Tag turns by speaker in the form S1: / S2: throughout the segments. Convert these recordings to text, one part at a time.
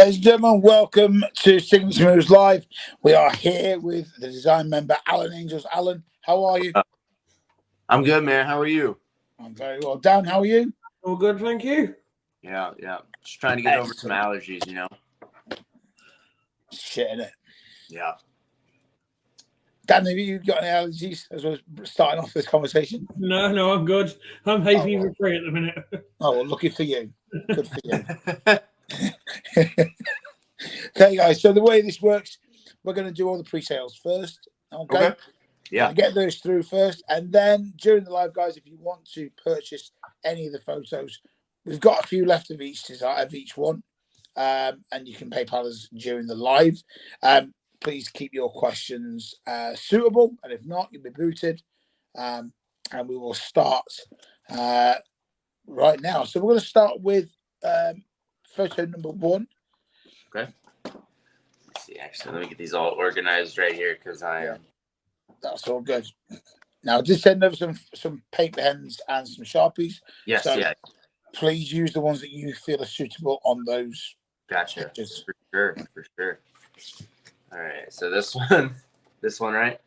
S1: Ladies and gentlemen, welcome to Signature Moves Live. We are here with the design member, Alan Angels. Alan, how are you?
S2: I'm good, man. How are you?
S1: I'm very well. Dan, how are you?
S3: All good, thank you.
S2: Yeah. Just trying to get over some allergies, you know?
S1: Shit, innit?
S2: Yeah.
S1: Dan, have you got any allergies as we're starting off this conversation?
S3: No, I'm good. I'm hay fever free at the minute.
S1: Oh, well, lucky for you. Good for you. Okay, guys, so the way this works, we're going to do all the pre-sales first. Okay.
S2: Yeah.
S1: Get those through first. And then during the live, guys, if you want to purchase any of the photos, we've got a few left of each one. And you can PayPal us during the live. Please keep your questions suitable. And if not, you'll be booted. And we will start right now. So we're going to start with photo number 1.
S2: Okay. Let's see, actually, let me get these all organized right here because I am.
S1: That's all good. Now, just send over some paint pens and some Sharpies.
S2: Yes,
S1: so
S2: yeah.
S1: Please use the ones that you feel are suitable on those.
S2: Gotcha.
S1: pictures.
S2: For sure. All right. So this one, right?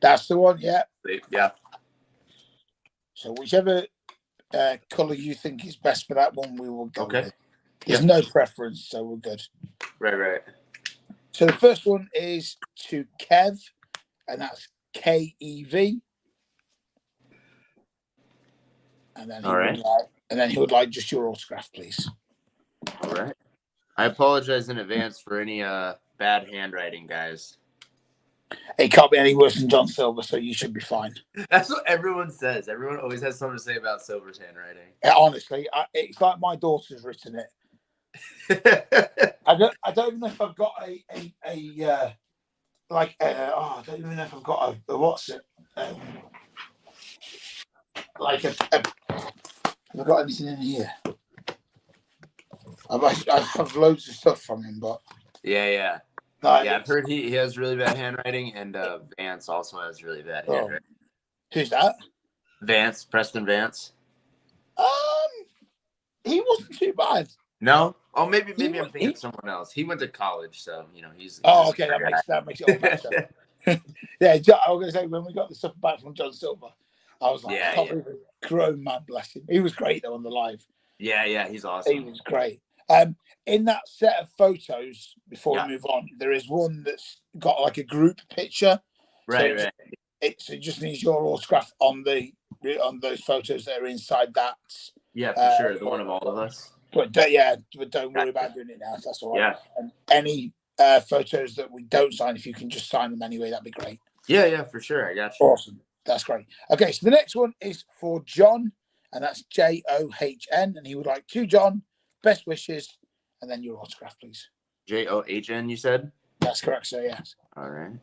S1: That's the one, yeah.
S2: Yeah.
S1: So whichever color you think is best for that one, we will go with. There's no preference, so we're good.
S2: Right.
S1: So the first one is to Kev, and that's KEV. And then he would like just your autograph, please.
S2: All right. I apologize in advance for any bad handwriting, guys.
S1: It can't be any worse than John Silver, so you should be fine.
S2: That's what everyone says. Everyone always has something to say about Silver's handwriting.
S1: Honestly, it's like my daughter's written it. I don't even know if I've got I don't even know if I've got a what's it have I got anything in here? I have loads of stuff from him, but
S2: yeah. I've heard he has really bad handwriting, and Vance also has really bad handwriting.
S1: Who's that?
S2: Preston Vance.
S1: He wasn't too bad.
S2: No? Oh, maybe I'm thinking of someone else. He went to college, so he's.
S1: Okay, that makes it all better. Yeah, I was going to say when we got the stuff back from John Silver, I was like, I can't believe it. Grown man, bless him. He was great though on the live.
S2: Yeah, he's awesome.
S1: He was great. In that set of photos, before we move on, there is one that's got like a group picture.
S2: Right.
S1: It just needs your autograph on those photos that are inside that.
S2: Yeah, for sure. The one of all of us.
S1: But don't worry about doing it now. That's all right.
S2: Yeah.
S1: And any photos that we don't sign, if you can just sign them anyway, that'd be great.
S2: Yeah, for sure. I got you.
S1: Awesome. That's great. Okay, so the next one is for John, and that's JOHN, and he would like to John, best wishes, and then your autograph, please.
S2: JOHN, you said?
S1: That's correct, sir, yes.
S2: All right.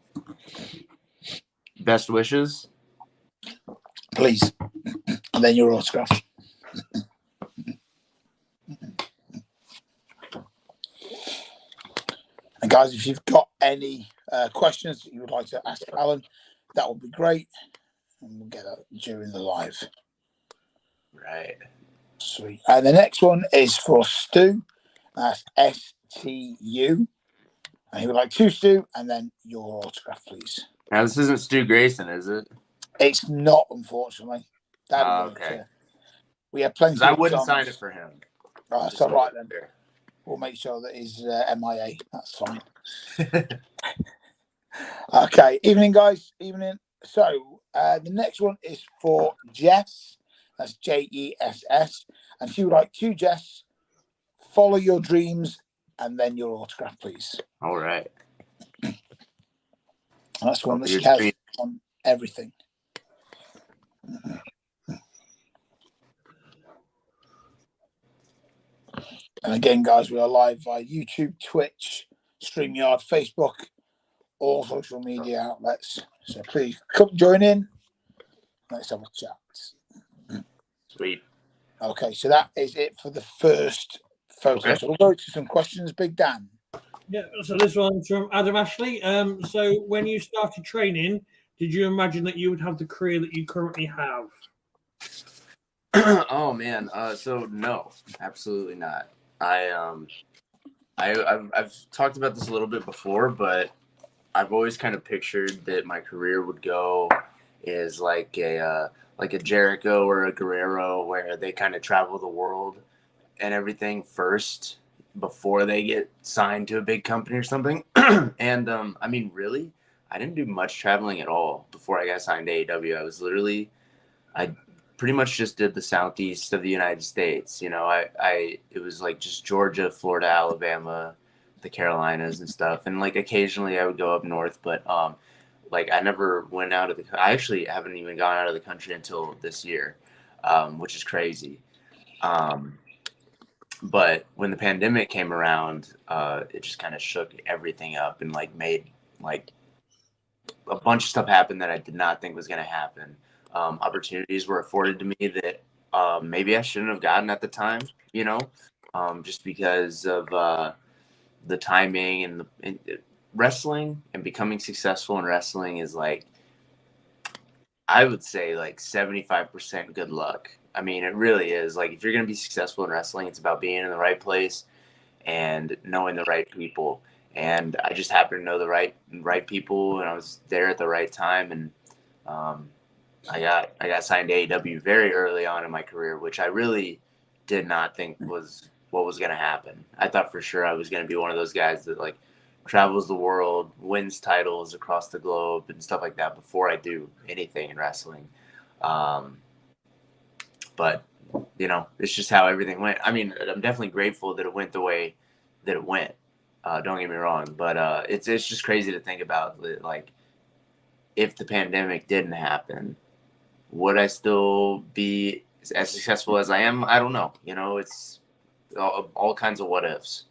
S2: Best wishes?
S1: Please. And then your autograph. And guys, if you've got any questions that you would like to ask Alan, that would be great. And we'll get that during the live.
S2: Right.
S1: Sweet. And the next one is for Stu. That's STU. And he would like to Stu, and then your autograph, please.
S2: Now, this isn't Stu Grayson, is it?
S1: It's not, unfortunately.
S2: Okay.
S1: We have plenty.
S2: I wouldn't sign it for him.
S1: Right, that's all right then. We'll make sure that he's MIA. That's fine. Okay. Evening, guys. Evening. So the next one is for Jess. That's JESS. And she would like to, Jess, follow your dreams and then your autograph, please.
S2: All right.
S1: And that's one that she has on everything. And again, guys, we are live via YouTube, Twitch, StreamYard, Facebook, all social media outlets. So please come join in. Let's have a chat.
S2: Sweet.
S1: Okay, so that is it for the first photo. Okay. So we'll go to some questions. Big Dan.
S3: Yeah, so this one's from Adam Ashley. So when you started training, did you imagine that you would have the career that you currently have?
S2: Oh man, so no, absolutely not. I've talked about this a little bit before, but I've always kind of pictured that my career would go is like a Jericho or a Guerrero, where they kind of travel the world and everything first before they get signed to a big company or something. And I mean, really, I didn't do much traveling at all before I got signed to AEW. I pretty much just did the southeast of the United States. You know, it was like just Georgia, Florida, Alabama, the Carolinas and stuff. And like occasionally I would go up north, but like I never went out of I actually haven't even gone out of the country until this year, which is crazy. But when the pandemic came around, it just kind of shook everything up and like made like a bunch of stuff happen that I did not think was going to happen. Opportunities were afforded to me that maybe I shouldn't have gotten at the time, you know, just because of the timing and wrestling and becoming successful in wrestling is like, I would say like 75% good luck. I mean, it really is. Like, if you're going to be successful in wrestling, it's about being in the right place and knowing the right people. And I just happened to know the right people, and I was there at the right time. And I got signed to AEW very early on in my career, which I really did not think was what was going to happen. I thought for sure I was going to be one of those guys that like travels the world, wins titles across the globe and stuff like that before I do anything in wrestling. But you know, it's just how everything went. I mean, I'm definitely grateful that it went the way that it went. Don't get me wrong, but it's just crazy to think about. Like, if the pandemic didn't happen, would I still be as successful as I am? I don't know. You know, it's all kinds of what ifs.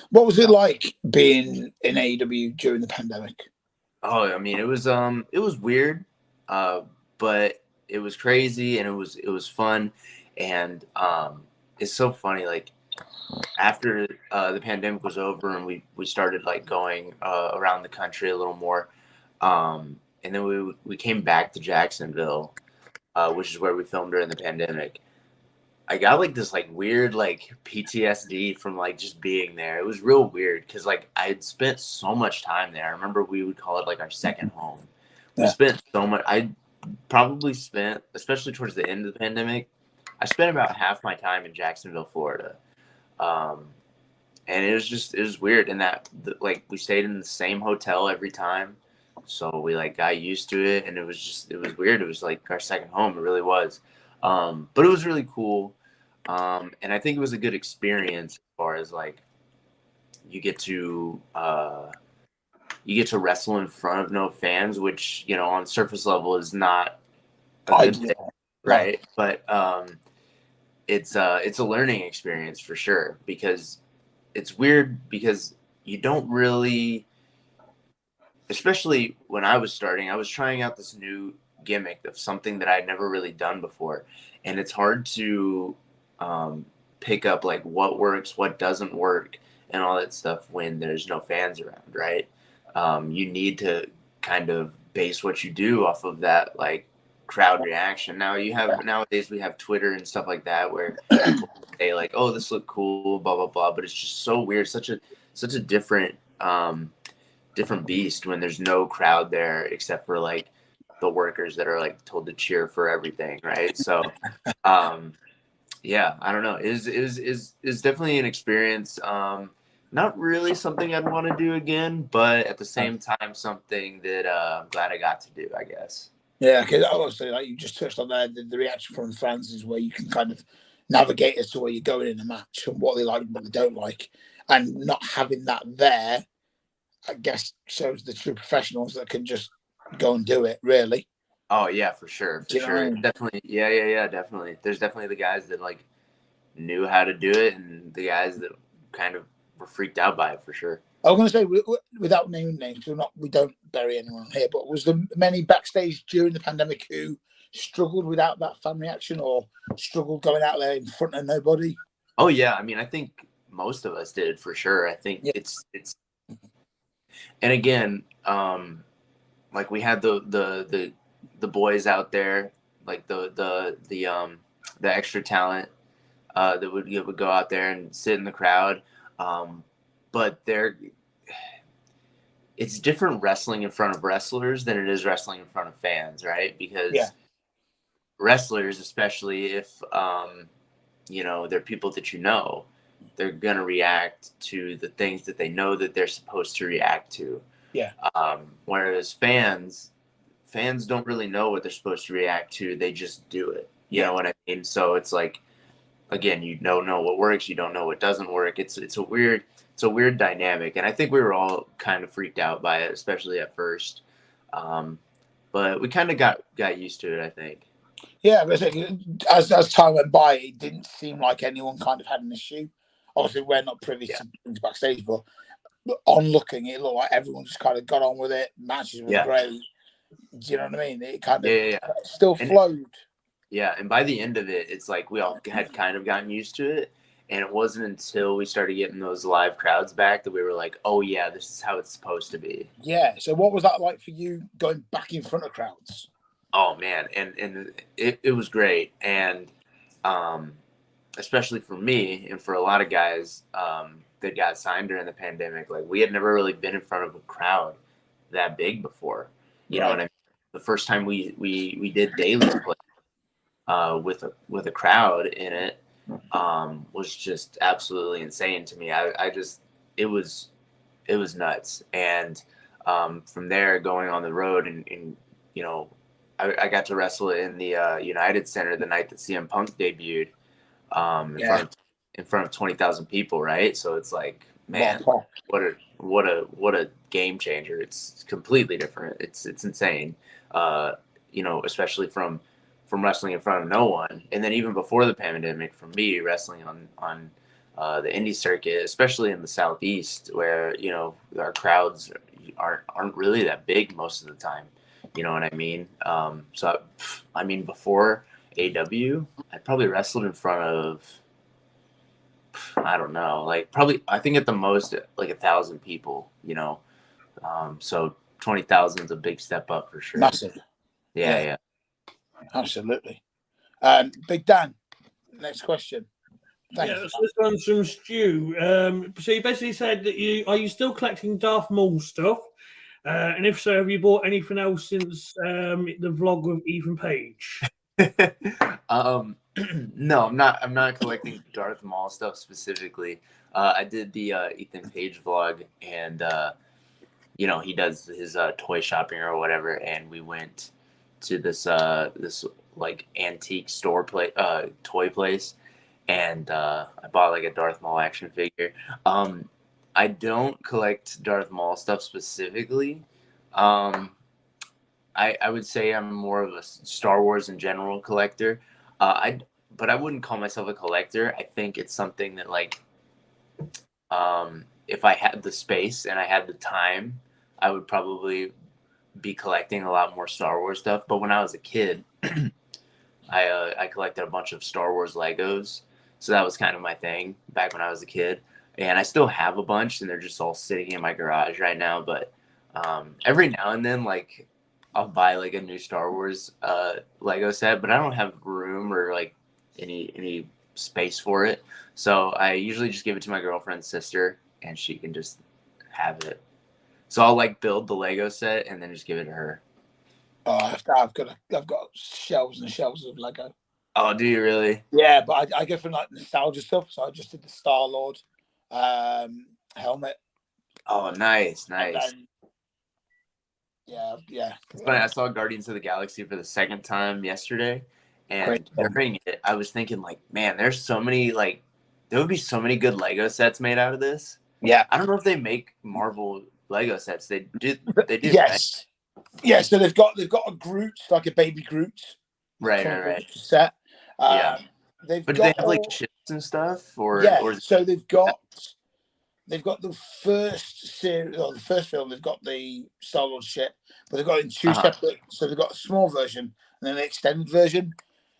S1: What was it like being in AEW during the pandemic?
S2: Oh, I mean, it was weird, but it was crazy and it was fun, and it's so funny. Like, after the pandemic was over and we started like going around the country a little more, and then we came back to Jacksonville, which is where we filmed during the pandemic. I got like this like weird like PTSD from like just being there. It was real weird because like I had spent so much time there. I remember we would call it like our second home. We spent so much. I probably spent, especially towards the end of the pandemic, I spent about half my time in Jacksonville, Florida. And it was weird in that like we stayed in the same hotel every time. So we like got used to it, and it was weird. It was like our second home. It really was. But it was really cool. And I think it was a good experience as far as like you get to wrestle in front of no fans, which, you know, on surface level is not a good thing, right? But it's a learning experience for sure, because it's weird because you don't really, especially when I was starting, I was trying out this new gimmick of something that I'd never really done before. And it's hard to pick up like what works, what doesn't work, and all that stuff when there's no fans around, right? You need to kind of base what you do off of that like crowd reaction. Nowadays we have Twitter and stuff like that where people say like, oh, this looked cool, blah blah blah, but it's just so weird, such a different beast when there's no crowd there except for like the workers that are like told to cheer for everything, right? So yeah, I don't know. Is definitely an experience. Not really something I'd want to do again, but at the same time, something that I'm glad I got to do, I guess.
S1: Yeah, because obviously, like you just touched on there, the reaction from the fans is where you can kind of navigate as to where you're going in a match and what they like and what they don't like. And not having that there, I guess, shows the true professionals that can just go and do it, really.
S2: Oh, yeah, for sure. Definitely. Yeah, definitely. There's definitely the guys that, like, knew how to do it and the guys that kind of were freaked out by it, for sure.
S1: I was going to say, without naming names, we don't bury anyone here, but was there many backstage during the pandemic who struggled without that fan reaction or struggled going out there in front of nobody?
S2: Oh, yeah. I mean, I think most of us did, for sure. I think it's and again, like we had the boys out there, like the extra talent that would go out there and sit in the crowd. but it's different wrestling in front of wrestlers than it is wrestling in front of fans, right? Because wrestlers, especially if they're people that they're gonna react to the things that they know that they're supposed to react to.
S1: Yeah.
S2: Whereas fans don't really know what they're supposed to react to. They just do it. You know what I mean? So it's like, again, you don't know what works, you don't know what doesn't work. It's a weird dynamic, and I think we were all kind of freaked out by it, especially at first. But we kind of got used to it, I think.
S1: Yeah, but as time went by, it didn't seem like anyone kind of had an issue. Obviously, we're not privy to things backstage, but on looking, it looked like everyone just kind of got on with it. Matches were great. Do you know what I mean? It kind of still flowed.
S2: Yeah, and by the end of it, it's like we all had kind of gotten used to it. And it wasn't until we started getting those live crowds back that we were like, oh, yeah, this is how it's supposed to be.
S1: Yeah. So what was that like for you going back in front of crowds?
S2: Oh, man. And it was great. And especially for me and for a lot of guys that got signed during the pandemic, like we had never really been in front of a crowd that big before. You know what I mean? The first time we did daily play with a crowd in it, was just absolutely insane to me. It was nuts. And from there, going on the road and I got to wrestle in the United Center the night that CM Punk debuted in front of 20,000 people, right? So it's like, man, what a game changer. It's completely different. It's insane. Especially from wrestling in front of no one, and then even before the pandemic, for me, wrestling on the indie circuit, especially in the Southeast, where our crowds aren't really that big most of the time. You know what I mean? So I mean, before AW, I probably wrestled in front of, I don't know, like probably, I think at the most like 1,000 people. So 20,000 is a big step up for sure.
S1: Massive.
S2: Yeah.
S1: Absolutely. Big Dan, next question. Thanks.
S3: Yeah, so this one's from Stu. So you basically said that are you still collecting Darth Maul stuff? And if so, have you bought anything else since the vlog with Ethan Page?
S2: No, I'm not collecting Darth Maul stuff specifically. I did the Ethan Page vlog, and he does his toy shopping or whatever, and we went to this like antique store toy place, and I bought like a Darth Maul action figure. I don't collect Darth Maul stuff specifically. I would say I'm more of a Star Wars in general collector. But I wouldn't call myself a collector. I think it's something that, like, if I had the space and I had the time, I would probably be collecting a lot more Star Wars stuff. But when I was a kid, I collected a bunch of Star Wars Legos. So that was kind of my thing back when I was a kid. And I still have a bunch, and they're just all sitting in my garage right now. But every now and then, like, I'll buy like a new Star Wars Lego set, but I don't have room or like any space for it. So I usually just give it to my girlfriend's sister, and she can just have it. So I'll like build the Lego set and then just give it to her.
S1: Oh, I've got shelves and shelves of Lego.
S2: Oh, do you really?
S1: Yeah, but I go for like nostalgia stuff. So I just did the Star-Lord helmet.
S2: Oh, nice.
S1: Yeah.
S2: It's funny. I saw Guardians of the Galaxy for the second time yesterday, and during it, I was thinking, like, man, there's so many, like, there would be so many good Lego sets made out of this.
S1: Yeah,
S2: I don't know if they make Marvel Lego sets. They do.
S1: Yes. Right? Yeah. So they've got a Groot, like a baby Groot.
S2: Right.
S1: Set.
S2: Yeah.
S1: Do
S2: they have like ships and stuff, or
S1: so they've got the first series, or the first film. They've got the Star-Lord ship, but they've got it in two separate. So they've got a small version and then an extended version.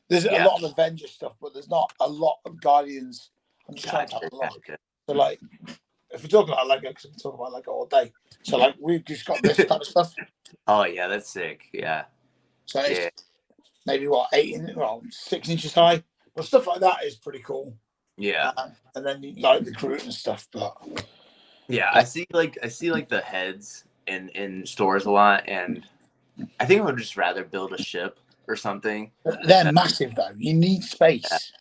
S1: There's a lot of Avengers stuff, but there's not a lot of Guardians. I'm just trying to have a look. So, like, if we're talking about Lego, because we can talk about Lego all day. So, like, we've just got this type of stuff.
S2: Oh yeah, that's sick. Yeah.
S1: So it's maybe 6 inches high, but stuff like that is pretty cool.
S2: Yeah.
S1: And then you like the Groot and stuff, but
S2: Yeah, I see like the heads in stores a lot, and I think I would just rather build a ship or something.
S1: They're massive though. You need space.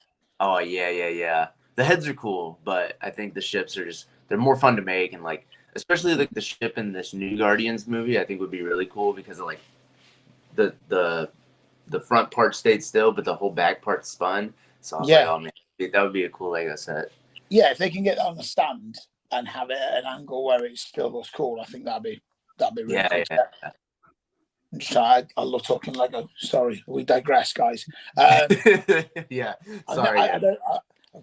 S2: Oh yeah. The heads are cool, but I think the ships are they're more fun to make, and like especially like the ship in this new Guardians movie, I think would be really cool because of like the front part stayed still, but the whole back part spun. So I was like, oh man, that would be a cool Lego set.
S1: Yeah, if they can get that on the stand and have it at an angle where it still looks cool, I think that'd be really cool.
S2: Yeah.
S1: I love talking Lego. Sorry, we digress, guys.
S2: Yeah,
S1: sorry.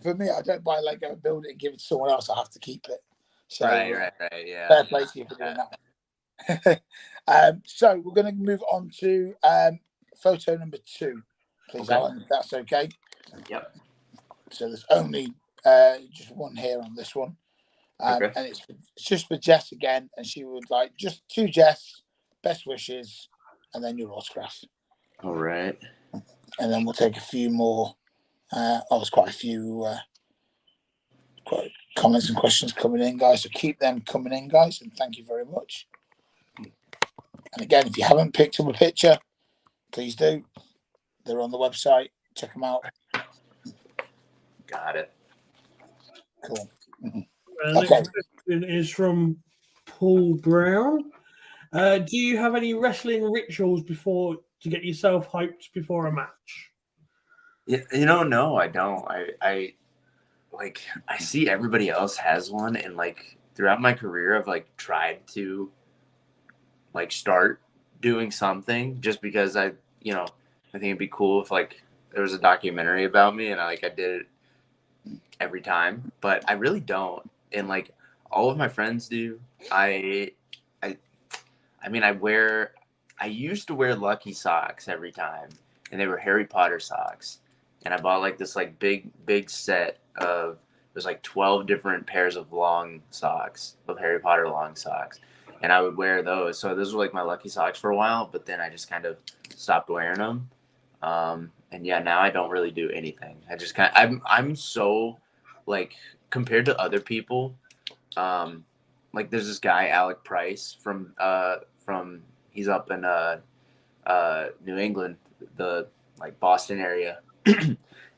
S1: For me, I don't buy Lego, build it, and give it to someone else. I have to keep it. So,
S2: right. Yeah.
S1: Fair play to you for doing that. So we're going to move on to photo number 2, please, okay. Alan, if that's okay.
S2: Yep.
S1: So there's only just one here on this one, and it's just for Jess again, and she would like just 2 Jess, best wishes, and then your autograph.
S2: All right.
S1: And then we'll take a few more. There's quite a few comments and questions coming in, guys. So keep them coming in, guys, and thank you very much. And again, if you haven't picked up a picture, please do. They're on the website. Check them out.
S2: Got it.
S1: Cool.
S3: Mm-hmm. Okay. Next question is from Paul Brown. Do you have any wrestling rituals to get yourself hyped before a match?
S2: Yeah, no, I don't. I see everybody else has one, and like throughout my career, I've like tried to like start doing something just because I think it'd be cool if like there was a documentary about me and I did it every time, but I really don't. And like all of my friends do. I used to wear Lucky socks every time, and they were Harry Potter socks. And I bought like this like big set of, it was like 12 different pairs of long socks, of Harry Potter long socks. And I would wear those. So those were like my Lucky socks for a while, but then I just kind of stopped wearing them. And yeah, now I don't really do anything. I just I'm so like compared to other people, like there's this guy, Alec Price from he's up in New England, the like Boston area.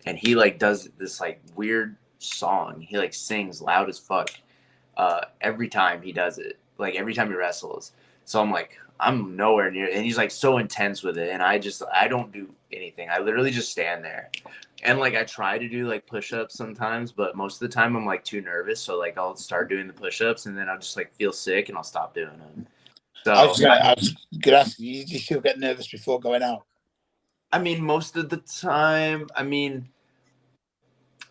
S2: And he like does this like weird song. He like sings loud as fuck every time he does it, like every time he wrestles. So I'm like, I'm nowhere near, and he's like so intense with it, and I don't do anything. I literally just stand there, and like I try to do like push-ups sometimes, but most of the time I'm like too nervous. So like I'll start doing the push-ups, and then I'll just like feel sick, and I'll stop doing them. So
S1: I was gonna ask you, do you still get nervous before going out?
S2: I mean, most of the time,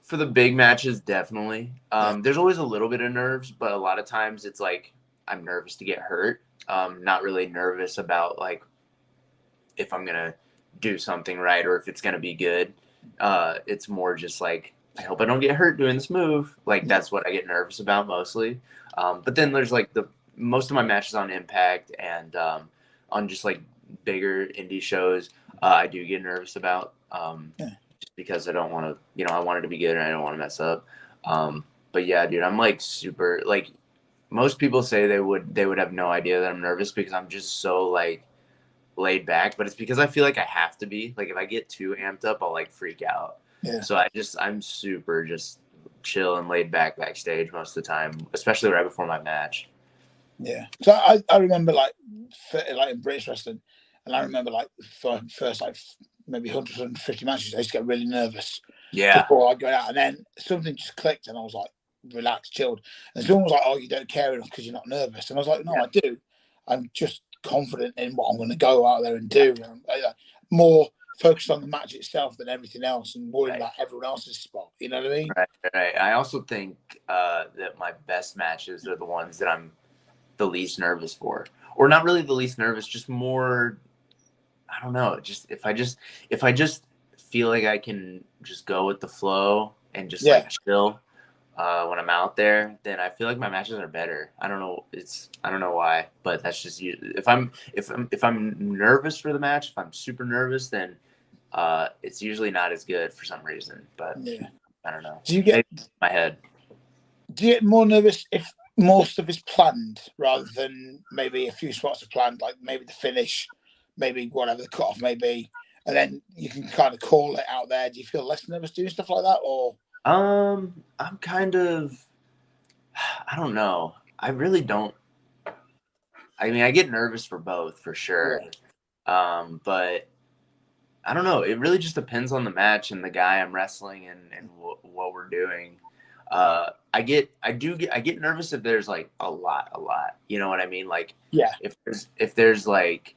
S2: for the big matches, definitely. There's always a little bit of nerves, but a lot of times it's like I'm nervous to get hurt. Not really nervous about like if I'm gonna do something right or if it's gonna be good. It's more just like I hope I don't get hurt doing this move. Like that's what I get nervous about mostly. But then there's like most of my matches on Impact and on just like bigger indie shows. I do get nervous about just because I don't want to, I want it to be good and I don't want to mess up. But yeah, dude, I'm like super, like most people say they would have no idea that I'm nervous because I'm just so like laid back, but it's because I feel like I have to be. Like if I get too amped up, I'll like freak out. Yeah. So I'm super just chill and laid back backstage most of the time, especially right before my match.
S1: Yeah. So I remember like in British wrestling, and I remember like for first like maybe 150 matches, I used to get really nervous.
S2: Yeah.
S1: Before I go out, and then something just clicked, and I was like relaxed, chilled. And someone was like, "Oh, you don't care enough because you're not nervous." And I was like, "No, yeah. I do. I'm just confident in what I'm going to go out there and do. And I'm more focused on the match itself than everything else, and worrying about everyone else's spot. You know what I mean?"
S2: Right. I also think that my best matches are the ones that I'm the least nervous for, or not really the least nervous, just more. I don't know. Just if I just feel like I can just go with the flow and just like chill when I'm out there, then I feel like my matches are better. I don't know why, but that's just if I'm nervous for the match, if I'm super nervous, then it's usually not as good for some reason. But I don't know.
S1: Do you get
S2: my head?
S1: Do you get more nervous if more stuff is planned rather than maybe a few spots are planned, like maybe the finish, maybe whatever the cutoff may be, and then you can kind of call it out there. Do you feel less nervous doing stuff like that, or?
S2: I'm kind of, I don't know. I really don't. I mean, I get nervous for both for sure. But I don't know. It really just depends on the match and the guy I'm wrestling and what we're doing. I get nervous if there's like a lot. You know what I mean? Like,
S1: Yeah.
S2: If there's like,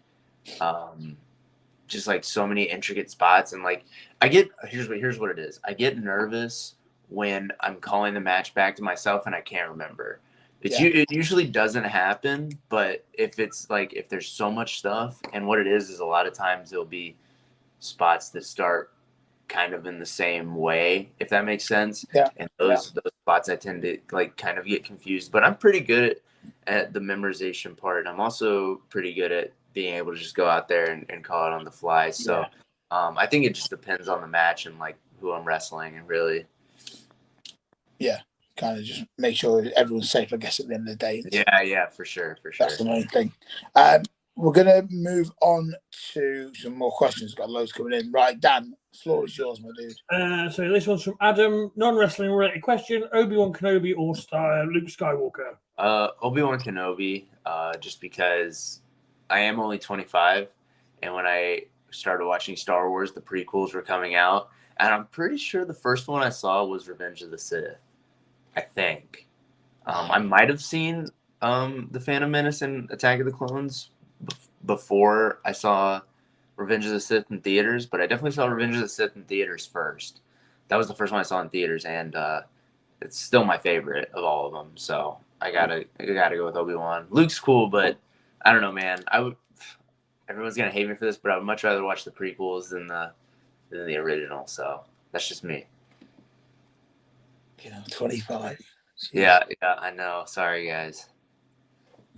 S2: just like so many intricate spots and like here's what it is. I get nervous when I'm calling the match back to myself and I can't remember. It usually doesn't happen, but if there's so much stuff, and what it is a lot of times there'll be spots that start kind of in the same way, if that makes sense.
S1: Yeah.
S2: And those spots I tend to like kind of get confused, but I'm pretty good at the memorization part. I'm also pretty good at being able to just go out there and call it on the fly. So I think it just depends on the match and like who I'm wrestling and really.
S1: Yeah. Kind of just make sure everyone's safe, I guess, at the end of the day.
S2: Yeah, for sure.
S1: That's the main thing. We're going to move on to some more questions. Got loads coming in. Right, Dan, the floor is yours, my dude.
S3: So this one's from Adam. Non-wrestling related question. Obi-Wan Kenobi or Luke Skywalker?
S2: Obi-Wan Kenobi, just because I am only 25. And when I started watching Star Wars, the prequels were coming out. And I'm pretty sure the first one I saw was Revenge of the Sith. I think. I might have seen The Phantom Menace and Attack of the Clones before I saw Revenge of the Sith in theaters, but I definitely saw Revenge of the Sith in theaters first. That was the first one I saw in theaters, and it's still my favorite of all of them. So I gotta go with Obi-Wan. Luke's cool, but I don't know, man. Everyone's gonna hate me for this, but I would much rather watch the prequels than the original. So that's just me.
S1: 25.
S2: Yeah, I know. Sorry, guys.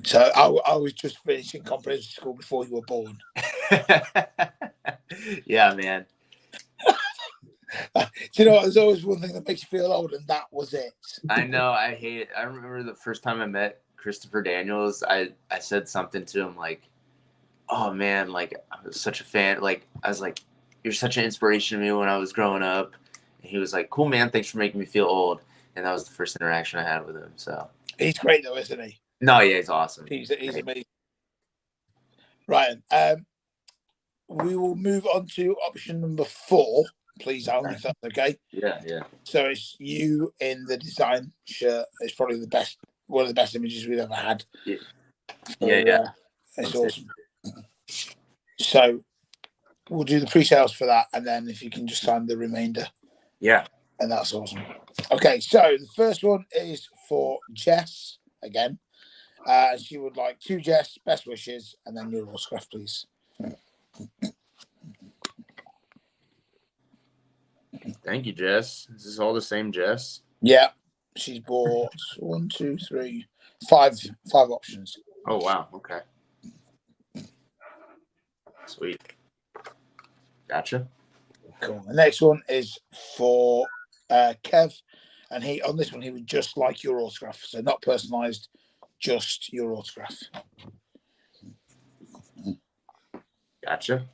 S1: So I was just finishing comprehensive school before you were born.
S2: Yeah, man.
S1: Do you know what? There's always one thing that makes you feel old, and that was it.
S2: I know. I hate it. I remember the first time I met Christopher Daniels, I said something to him like, oh, man, like, I was such a fan. Like, I was like, you're such an inspiration to me when I was growing up. And he was like, cool, man. Thanks for making me feel old. And that was the first interaction I had with him. So
S1: he's great, though, isn't he?
S2: No, yeah, he's awesome.
S1: He's amazing. Ryan, we will move on to option number 4, please, Alan, if that's okay.
S2: Yeah.
S1: So it's you in the design shirt. It's probably one of the best images we've ever had.
S2: Yeah.
S1: So, it's awesome. So we'll do the pre-sales for that, and then if you can just sign the remainder.
S2: Yeah.
S1: And that's awesome. Okay, so the first one is for Jess again. She would like to Jess, best wishes, and then your autograph, please.
S2: Thank you, Jess. Is this all the same Jess?
S1: Yeah. She's bought 1, 2, 3, 5 options.
S2: Oh, wow. Okay. Sweet. Gotcha.
S1: Cool. The next one is for Kev, and on this one he would just like your autograph, so not personalized, just your autograph.
S2: Gotcha.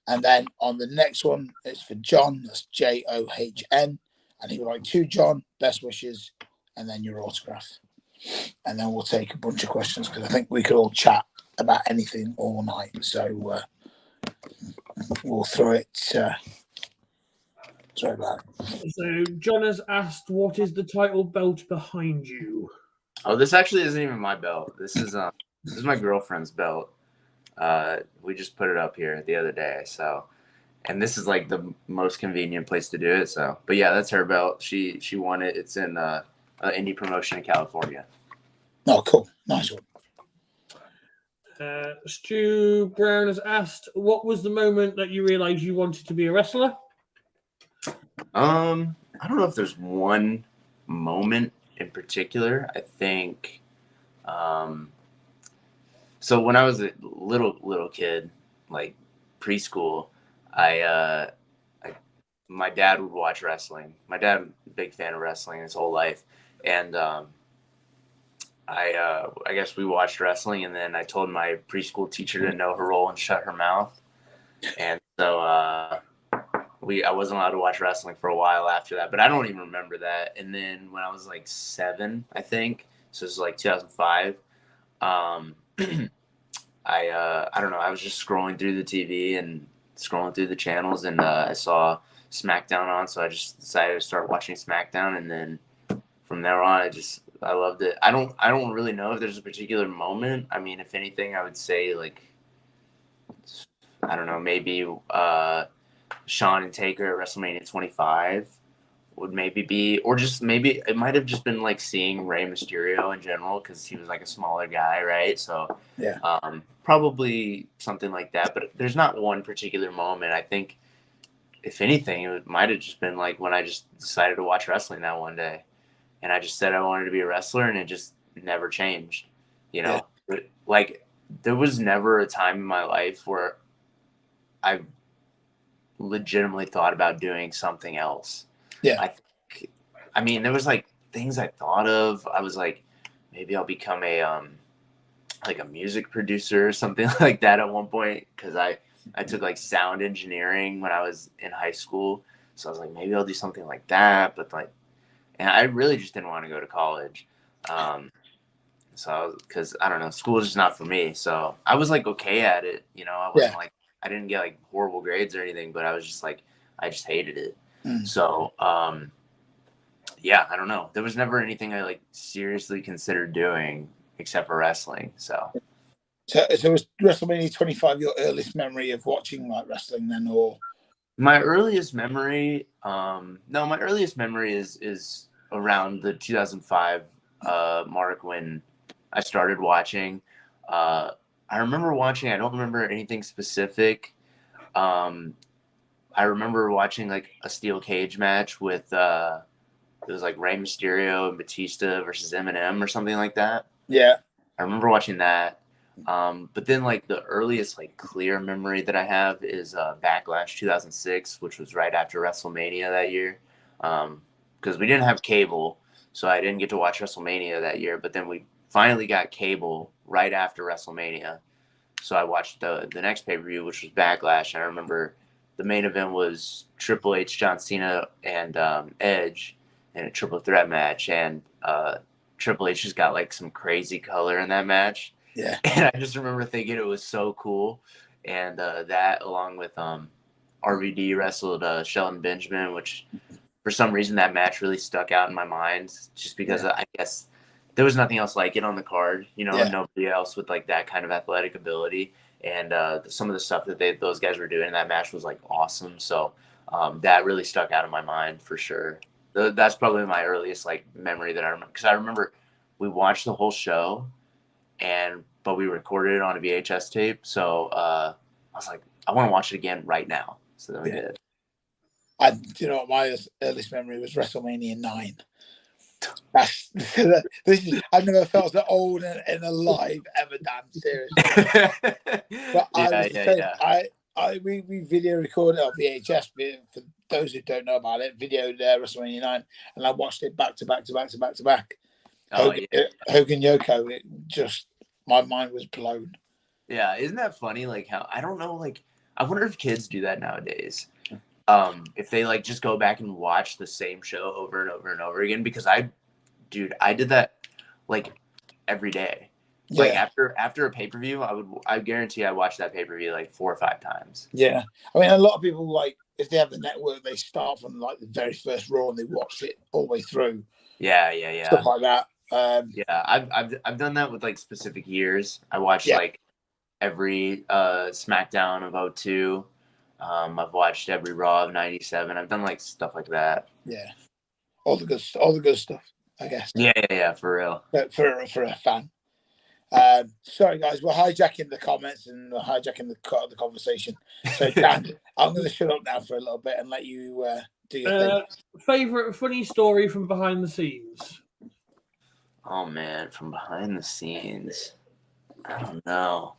S1: And then on the next one it's for John. That's JOHN, and he would like to John, best wishes, and then your autograph. And then we'll take a bunch of questions because I think we could all chat about anything all night. So we'll throw it. Sorry about it.
S3: So John has asked, what is the title belt behind you?
S2: Oh, this actually isn't even my belt. This is my girlfriend's belt. We just put it up here the other day. So, and this is like the most convenient place to do it. So, but yeah, that's her belt. She won it. It's in an indie promotion in California.
S1: Oh, cool. Nice one.
S3: Stu Brown has asked, what was the moment that you realized you wanted to be a wrestler?
S2: I don't know if there's one moment in particular. I think, so when I was a little kid, like preschool, my dad would watch wrestling. My dad was a big fan of wrestling his whole life. And I guess we watched wrestling, and then I told my preschool teacher to know her role and shut her mouth. And so I wasn't allowed to watch wrestling for a while after that, but I don't even remember that. And then when I was like 7, I think, so this is like 2005, um, I don't know, I was just scrolling through the TV and scrolling through the channels, and I saw SmackDown on, so I just decided to start watching SmackDown, and then from there on, I loved it. I don't really know if there's a particular moment. I mean, if anything, I would say like, I don't know, maybe Shawn and Taker at WrestleMania 25 would maybe be, or just maybe it might have just been like seeing Rey Mysterio in general, because he was like a smaller guy, right? So
S1: Yeah.
S2: Probably something like that. But there's not one particular moment. I think if anything, it might have just been like when I just decided to watch wrestling that one day, and I just said I wanted to be a wrestler, and it just never changed. You know, like there was never a time in my life where I legitimately thought about doing something else.
S1: Yeah.
S2: I mean, there was like things I thought of. I was like, maybe I'll become a like a music producer or something like that at one point, because I took like sound engineering when I was in high school. So I was like, maybe I'll do something like that. But like, and I really just didn't want to go to college. So because I don't know, school is just not for me. So I was like okay at it, you know. I wasn't like, I didn't get like horrible grades or anything, but I was just like, I just hated it. So yeah, I don't know. There was never anything I like seriously considered doing except for wrestling. So
S1: was WrestleMania 25 your earliest memory of watching like wrestling then, or?
S2: My earliest memory, no, my earliest memory is around the 2005 mark when I started watching. I remember watching. I don't remember anything specific. I remember watching like a steel cage match with it was like Rey Mysterio and Batista versus Eminem or something like that.
S1: Yeah,
S2: I remember watching that. But then like the earliest like clear memory that I have is Backlash 2006, which was right after WrestleMania that year. Because we didn't have cable, so I didn't get to watch WrestleMania that year. But then we finally got cable right after WrestleMania, so I watched the next pay-per-view, which was Backlash. And I remember the main event was Triple H, John Cena, and Edge in a triple threat match, and Triple H just got like some crazy color in that match.
S1: Yeah.
S2: And I just remember thinking it was so cool. And that, along with RVD wrestled Shelton Benjamin, which for some reason that match really stuck out in my mind, just because I guess there was nothing else like it on the card, you know, nobody else with like that kind of athletic ability. And some of the stuff that those guys were doing in that match was like awesome. So that really stuck out in my mind for sure. That's probably my earliest like memory that I remember, because I remember we watched the whole show, but we recorded it on a VHS tape. So I was like, I want to watch it again right now. So then we did.
S1: You know, my earliest memory was WrestleMania 9. I've never felt so old and alive ever, Dan. Seriously. But we video recorded on VHS. For those who don't know about it, videoed WrestleMania 9, and I watched it back to back. Hogan Yoko, it just, my mind was blown.
S2: Yeah, isn't that funny? Like how, I don't know, like I wonder if kids do that nowadays. If they like just go back and watch the same show over and over and over again, because I did that like every day. Like after a pay-per-view, I guarantee I watched that pay-per-view like 4 or 5 times.
S1: Yeah. I mean, a lot of people, like, if they have the network, they start from like the very first Raw and they watch it all the way through.
S2: Yeah.
S1: Stuff like that.
S2: I've done that with like specific years. I watched like every SmackDown of 2002. I've watched every Raw of 97. I've done like stuff like that.
S1: Yeah. All the good stuff, I guess.
S2: Yeah, for real.
S1: But for a fan. Sorry guys, we're hijacking the comments and we're hijacking the conversation. So Dan, I'm going to shut up now for a little bit and let you do your thing.
S3: Favorite funny story from behind the scenes?
S2: Oh man, from behind the scenes, I don't know.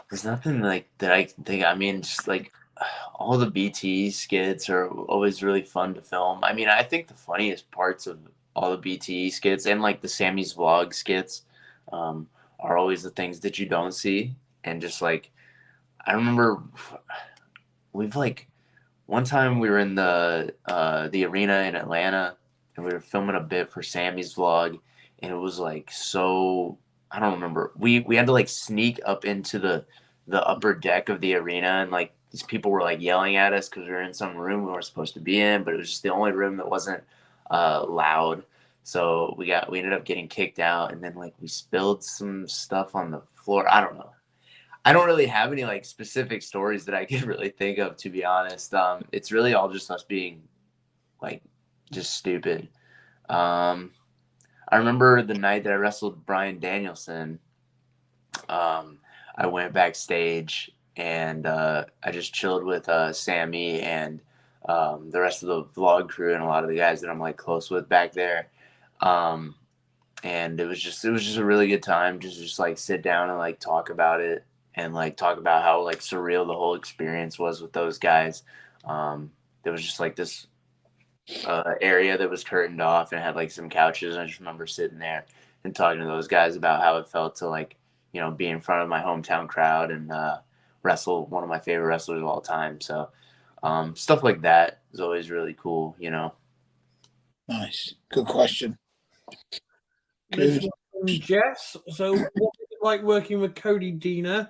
S2: There's nothing like that I can think. I mean, just like all the BT skits are always really fun to film. I mean, I think the funniest parts of all the BTE skits and like the Sammy's vlog skits are always the things that you don't see. And just like, I remember we've like, one time we were in the arena in Atlanta and we were filming a bit for Sammy's vlog, and it was like so, I don't remember. We had to like sneak up into the upper deck of the arena, and like these people were like yelling at us because we were in some room we weren't supposed to be in, but it was just the only room that wasn't loud. So we ended up getting kicked out, and then like we spilled some stuff on the floor. I don't know. I don't really have any like specific stories that I could really think of, to be honest. It's really all just us being like just stupid. I remember the night that I wrestled Bryan Danielson. I went backstage and I just chilled with Sammy and the rest of the vlog crew and a lot of the guys that I'm like close with back there. And it was just a really good time just like sit down and like talk about it and like talk about how like surreal the whole experience was with those guys. There was just like this area that was curtained off and had like some couches. And I just remember sitting there and talking to those guys about how it felt to like, you know, be in front of my hometown crowd and wrestle one of my favorite wrestlers of all time. So stuff like that is always really cool, you know.
S1: Nice. Good question.
S3: This one from Jess. So what was it like working with Cody Deaner,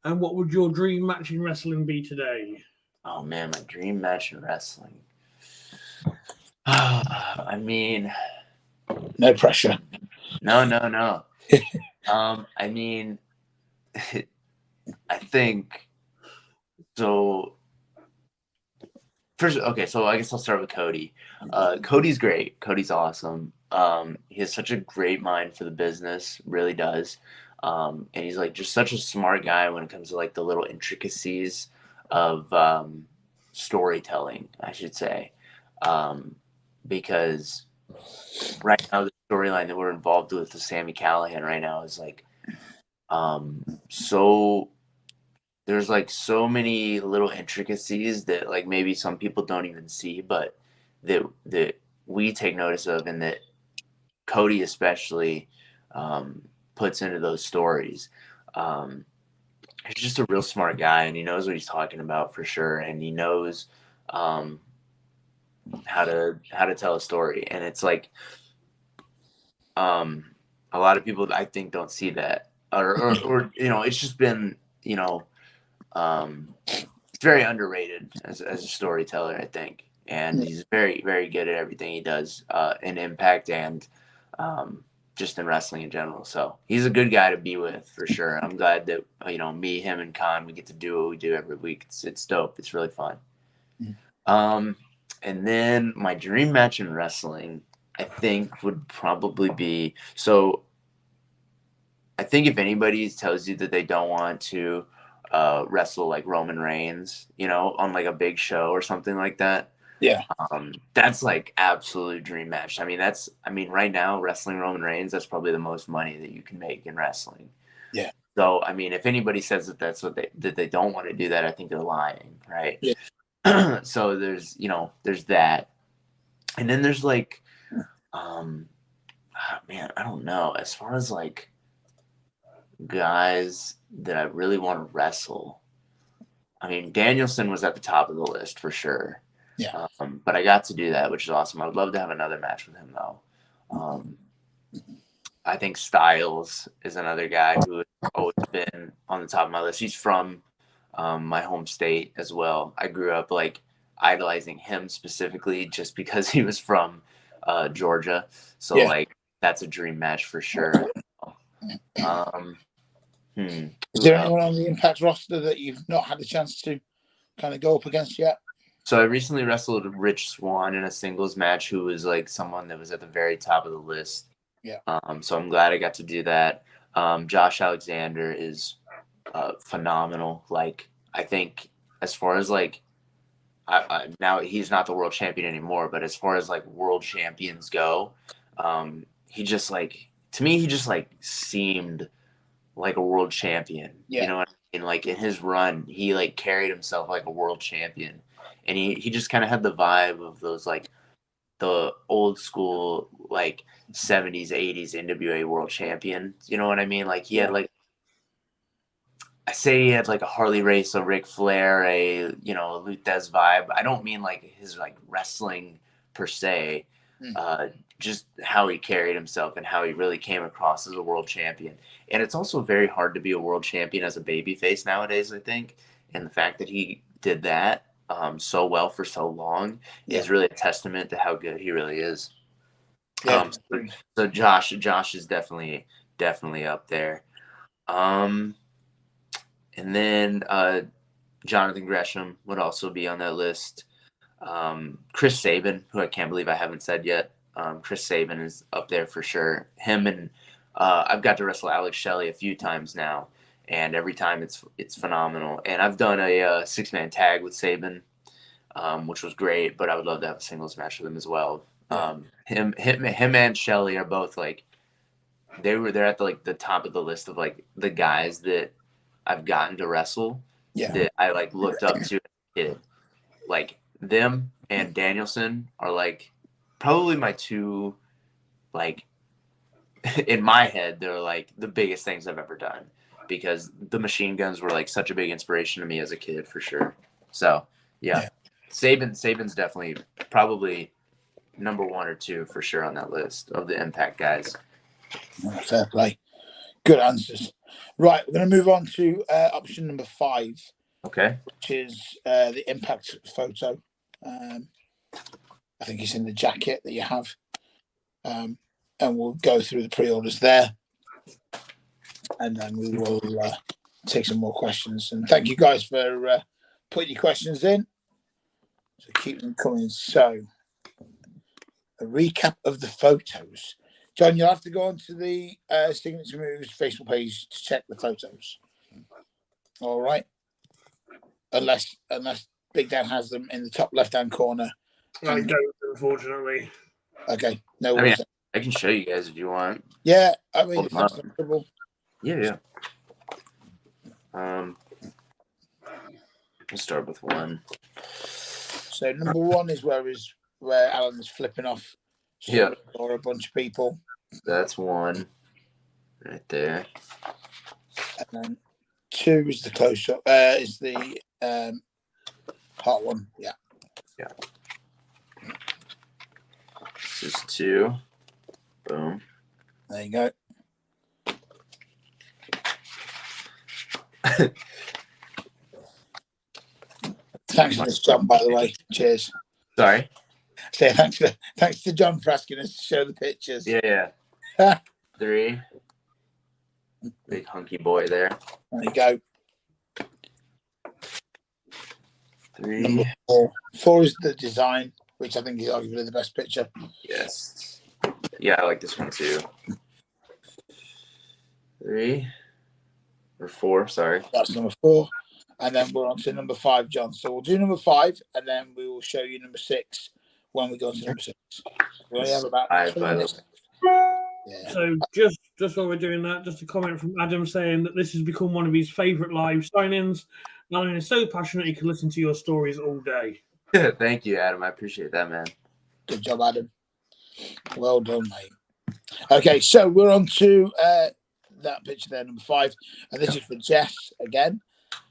S3: and what would your dream match in wrestling be today?
S2: Oh man, my dream match in wrestling. I mean,
S1: no pressure.
S2: No. I mean, I think so. First, okay, so I guess I'll start with Cody. Cody's great. Cody's awesome. He has such a great mind for the business, really does. And he's like just such a smart guy when it comes to like the little intricacies of storytelling, I should say. Because right now the storyline that we're involved with Sami Callihan right now is like so there's like so many little intricacies that like maybe some people don't even see, but that we take notice of, and that Cody especially puts into those stories. He's just a real smart guy, and he knows what he's talking about for sure, and he knows how to tell a story. And it's like a lot of people I think don't see that, or you know, it's just been, you know, it's very underrated as a storyteller, I think. And he's very, very good at everything he does in Impact and just in wrestling in general. So he's a good guy to be with for sure. I'm glad that, you know, me, him, and Khan, we get to do what we do every week. It's dope. It's really fun. And then my dream match in wrestling, I think, would probably be, so I think if anybody tells you that they don't want to wrestle like Roman Reigns, you know, on like a big show or something like that, that's like absolute dream match. I mean, right now wrestling Roman Reigns, that's probably the most money that you can make in wrestling.
S1: Yeah.
S2: So I mean, if anybody says that that's what they don't want to do that, I think they're lying, right?
S1: Yeah.
S2: So there's that, and then there's like, man, I don't know. As far as like guys that I really want to wrestle, I mean, Danielson was at the top of the list for sure.
S1: Yeah.
S2: But I got to do that, which is awesome. I would love to have another match with him though. I think Styles is another guy who has always been on the top of my list. He's from my home state as well. I grew up like idolizing him specifically just because he was from Georgia. So like that's a dream match for sure. Is
S1: there anyone on the Impact roster that you've not had a chance to kind of go up against yet?
S2: So I recently wrestled Rich Swann in a singles match, who was like someone that was at the very top of the list.
S1: Yeah.
S2: So I'm glad I got to do that. Josh Alexander is phenomenal. Like, I think as far as like, now he's not the world champion anymore, but as far as like world champions go, he just like, to me, he just like seemed like a world champion.
S1: Yeah.
S2: You know what I mean? Like in his run, he like carried himself like a world champion. And he just kind of had the vibe of those the old school, like 70s, 80s NWA world champion. You know what I mean? Like he had like, I say he had like a Harley Race, a Ric Flair, a Luthez vibe. I don't mean like his like wrestling per se, just how he carried himself and how he really came across as a world champion. And it's also very hard to be a world champion as a babyface nowadays, I think. And the fact that he did that so well for so long is really a testament to how good he really is.
S1: Yeah.
S2: So Josh is definitely up there. And then Jonathan Gresham would also be on that list. Chris Sabin, who I can't believe I haven't said yet. Chris Sabin is up there for sure. Him and I've got to wrestle Alex Shelley a few times now, and every time it's phenomenal. And I've done a 6-man tag with Sabin, which was great. But I would love to have a singles match with him as well. Him and Shelley are both like they're at the top of the list of like the guys that I've gotten to wrestle that I like looked up to as a kid. Like them and Danielson are like probably my two, like in my head, they're like the biggest things I've ever done because the Machine Guns were like such a big inspiration to me as a kid for sure. So yeah. Sabin's definitely probably number 1 or 2 for sure on that list of the Impact guys.
S1: Fair play. Good answers. Right, we're going to move on to option number 5.
S2: Okay.
S1: Which is the Impact photo. I think it's in the jacket that you have. And we'll go through the pre-orders there. And then we will take some more questions. And thank you guys for putting your questions in. So keep them coming. So, a recap of the photos. John, you'll have to go onto the Signature Moves Facebook page to check the photos. All right. Unless Big Dan has them in the top left-hand corner.
S3: I don't, unfortunately.
S1: Okay. No worries.
S2: I can show you guys if you want.
S1: Yeah, I mean, if that's not trouble.
S2: Yeah. We'll start with 1.
S1: So number 1 is where Alan is flipping off or a bunch of people.
S2: That's 1 right there.
S1: And then 2 is the close-up. Is the hot one. Yeah.
S2: This is 2. Boom.
S1: There you go. Thanks for this, John, by the way. Cheers.
S2: Sorry.
S1: So thanks to John for asking us to show the pictures.
S2: Yeah. 3. Big hunky boy there.
S1: There you go.
S2: 3.
S1: Number 4. 4 is the design, which I think is arguably the best picture.
S2: Yes. Yeah, I like this one too. 3 or 4, sorry.
S1: That's number 4. And then we're on to number 5, John. So we'll do number 5, and then we will show you number 6 when we go to number 6. We only have about 2 minutes. Yeah.
S3: So just while we're doing that, just a comment from Adam saying that this has become one of his favourite live sign-ins. Alan is so passionate he can listen to your stories all day.
S2: Thank you, Adam. I appreciate that, man.
S1: Good job, Adam. Well done, mate. Okay, so we're on to that picture there, number 5. And this is for Jess again.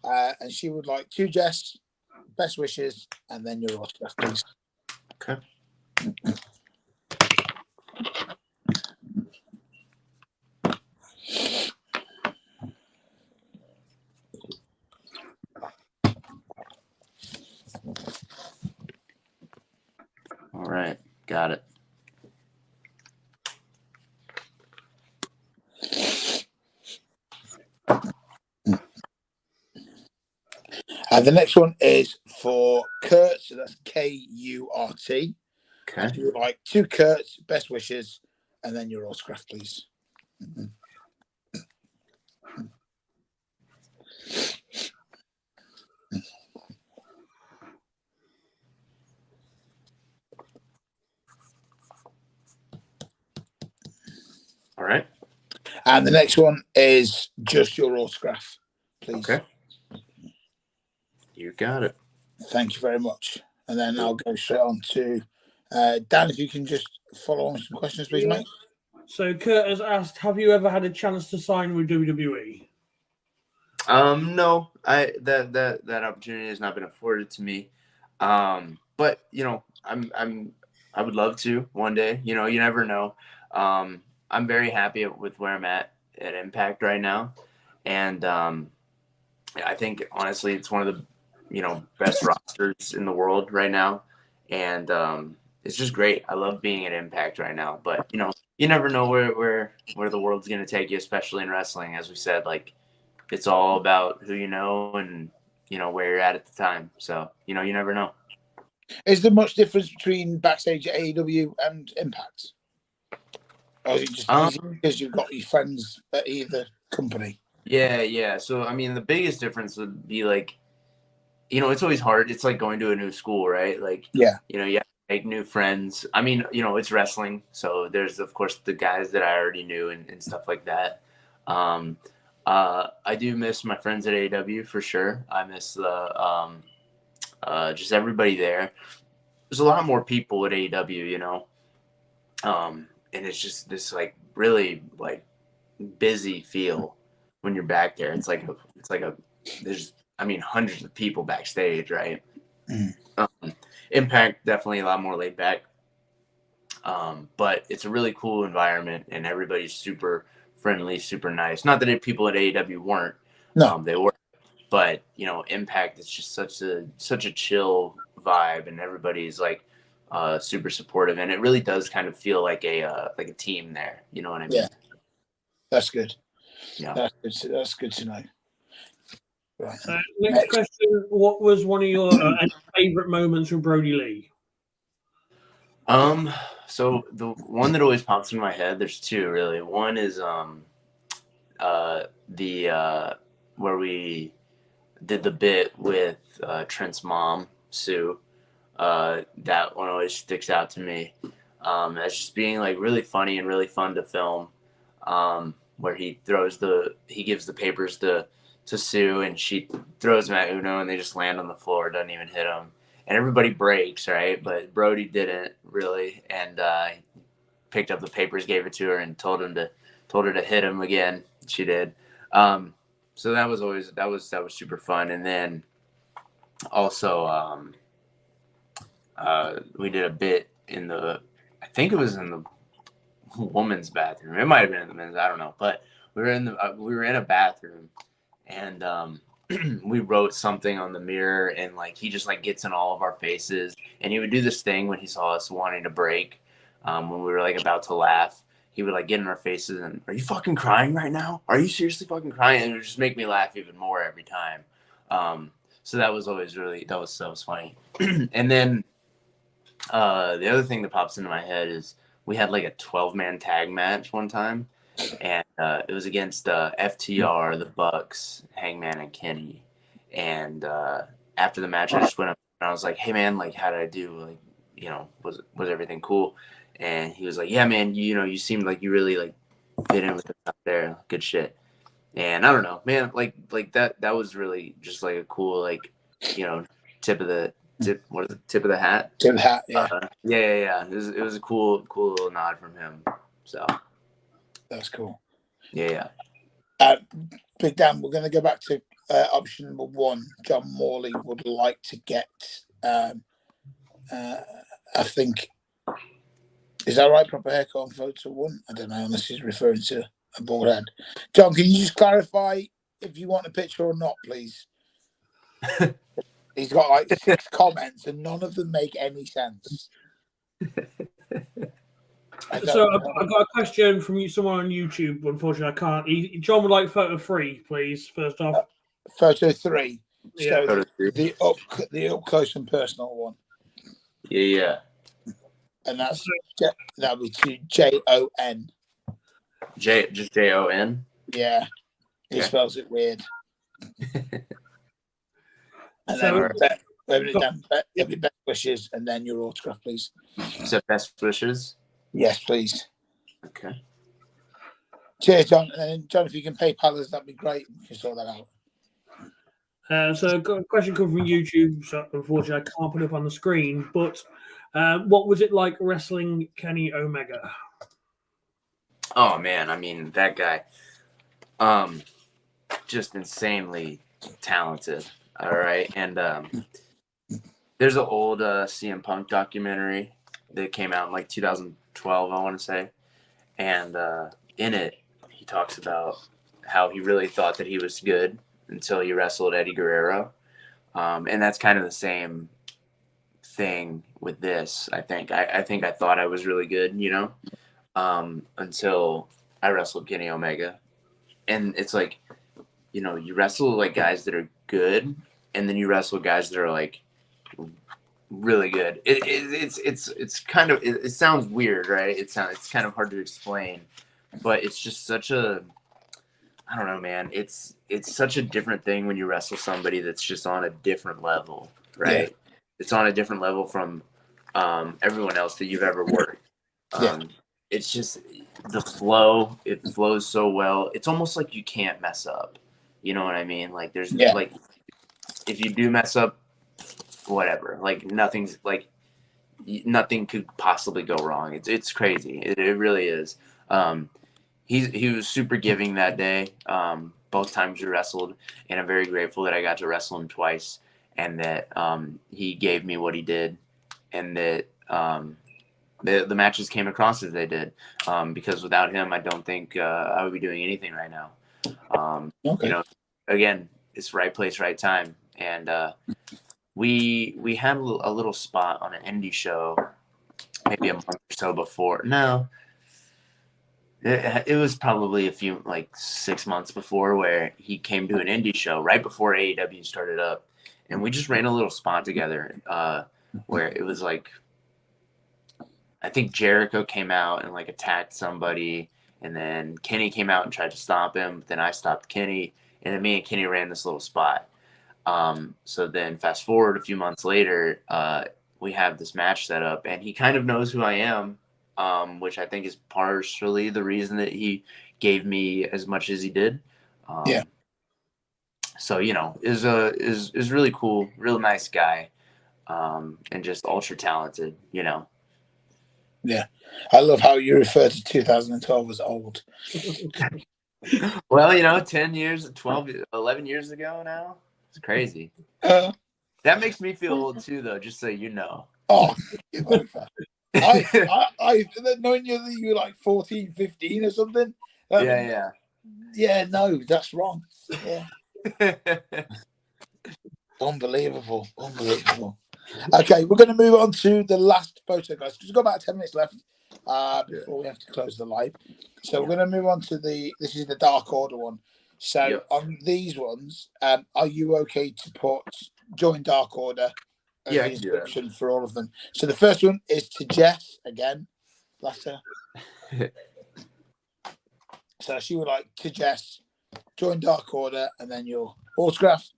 S1: And she would like 2 Jess, best wishes, and then your autograph, please.
S2: Okay. All right, got it.
S1: The next one is for Kurt, so that's Kurt.
S2: Okay.
S1: If you would like 2 Kurt's, best wishes, and then your autograph, please.
S2: All right.
S1: And the next one is just your autograph, please.
S2: Okay. You got it.
S1: Thank you very much. And then I'll go straight on to Dan, if you can just follow on some questions, please, mate.
S3: So Kurt has asked, have you ever had a chance to sign with WWE?
S2: No, that opportunity has not been afforded to me. But you know, I would love to one day. You know, you never know. I'm very happy with where I'm at Impact right now, and I think honestly, it's one of the best rosters in the world right now, and it's just great. I love being at Impact right now, but you never know where the world's gonna take you, especially in wrestling. As we said, like it's all about who you know and where you're at the time. So you never know.
S1: Is there much difference between backstage at AEW and Impact? Or is it just easy because you've got your friends at either company?
S2: Yeah. So I mean, the biggest difference would be like, it's always hard. It's like going to a new school, right? Like, you have to make new friends. I mean, it's wrestling, so there's of course the guys that I already knew and stuff like that. I do miss my friends at AEW for sure. I miss the just everybody there. There's a lot more people at AEW, and it's just this like really like busy feel when you're back there. It's like there's hundreds of people backstage, right? Impact definitely a lot more laid back, but it's a really cool environment and everybody's super friendly, super nice. Not that people at AEW weren't.
S1: No,
S2: they were. But Impact is just such a chill vibe, and everybody's like super supportive, and it really does kind of feel like a team there. You know what I mean?
S1: Yeah, that's good.
S2: Yeah,
S1: that's good to know. Right.
S3: Next question: what was one of your favorite moments with Brody Lee?
S2: So the one that always pops in my head, there's two really. One is where we did the bit with Trent's mom, Sue. That one always sticks out to me as just being like really funny and really fun to film. Where he gives the papers to Sue, and she throws them at Uno, and they just land on the floor, doesn't even hit him, and everybody breaks, right? But Brody didn't really, and picked up the papers, gave it to her, and told her to hit him again. She did. So that was super fun. And then also we did a bit I think it was in the woman's bathroom. It might have been in the men's, I don't know. But we were in a bathroom, and we wrote something on the mirror, and like he just like gets in all of our faces, and he would do this thing when he saw us wanting to break, when we were like about to laugh. He would like get in our faces and, are you fucking crying right now? Are you seriously fucking crying? And it would just make me laugh even more every time. So that was always that was funny. And then the other thing that pops into my head is we had like a 12-man tag match one time, and it was against FTR, the Bucks, Hangman, and Kenny. And after the match, I just went up and I was like, hey man, like how did I do? Like, was everything cool? And he was like, yeah, man, you seemed like you really like fit in with us out there. Good shit. And I don't know, man, like that was really just like a cool, like, tip of the hat?
S1: Tip of the hat, yeah.
S2: Yeah. It was a cool little nod from him. So
S1: that's cool.
S2: Yeah.
S1: Big Dan, we're going to go back to option number one. John Morley would like to get, I think, is that right? Proper haircut on photo one? I don't know, unless he's referring to a bald head. John, can you just clarify if you want a picture or not, please? He's got like 6 comments and none of them make any sense.
S3: So I've got a question from someone on YouTube. Unfortunately, I can't. John would like photo 3, please. First off,
S1: photo 3.
S3: Yeah.
S1: So the up close and personal one.
S2: Yeah.
S1: And that'll be to Jon.
S2: Just Jon.
S1: Yeah, he spells it weird. And
S3: So,
S1: then best wishes, and then your autograph, please.
S2: So best wishes.
S1: Yes, please.
S2: Okay.
S1: Cheers, John. And then, John, if you can PayPal us, that'd be great. We can sort that out.
S3: So I've got a question coming from YouTube. So unfortunately, I can't put it up on the screen. But What was it like wrestling Kenny Omega?
S2: Oh man, I mean that guy, just insanely talented. All right, and there's an old CM Punk documentary that came out in like 2012, I want to say, and in it he talks about how he really thought that he was good until he wrestled Eddie Guerrero, and that's kind of the same thing with this. I think I thought I was really good, until I wrestled Kenny Omega, and it's like, you wrestle like guys that are good, and then you wrestle guys that are like really good. It's kind of, it sounds weird, right? It's kind of hard to explain, but it's just such a, I don't know, man. It's such a different thing when you wrestle somebody that's just on a different level, right? Yeah. It's on a different level from everyone else that you've ever worked. It's just the flow. It flows so well. It's almost like you can't mess up. You know what I mean? Like there's like, if you do mess up, whatever. Like nothing could possibly go wrong. It's crazy. It really is. He was super giving that day. Both times we wrestled, and I'm very grateful that I got to wrestle him twice, and that he gave me what he did, and that the matches came across as they did. Because without him, I don't think I would be doing anything right now. Again, it's right place, right time, and we had a little spot on an indie show maybe a month or so before. No, it was probably 6 months before, where he came to an indie show right before AEW started up, and we just ran a little spot together where it was like, I think Jericho came out and like attacked somebody, and then Kenny came out and tried to stop him, but then I stopped Kenny, and then me and Kenny ran this little spot. So then fast forward a few months later, we have this match set up, and he kind of knows who I am, which I think is partially the reason that he gave me as much as he did. So, is really cool, real nice guy, and just ultra talented,
S1: Yeah. I love how you refer to 2012 as old.
S2: Well, 10 years, 12, 11 years ago now. It's crazy. That makes me feel old too, though, just so you know.
S1: Oh, you're very fair. I knowing you that you were like 14, 15 or something. Yeah, no, that's wrong. Yeah. Unbelievable. Okay, we're going to move on to the last photo, guys. We've got about 10 minutes left before we have to close the live. So we're going to move on to this is the Dark Order one. So on these ones, are you okay to put join Dark Order as the description for all of them? So the first one is to Jess again, bless her. So she would like to Jess, join Dark Order, and then your autograph.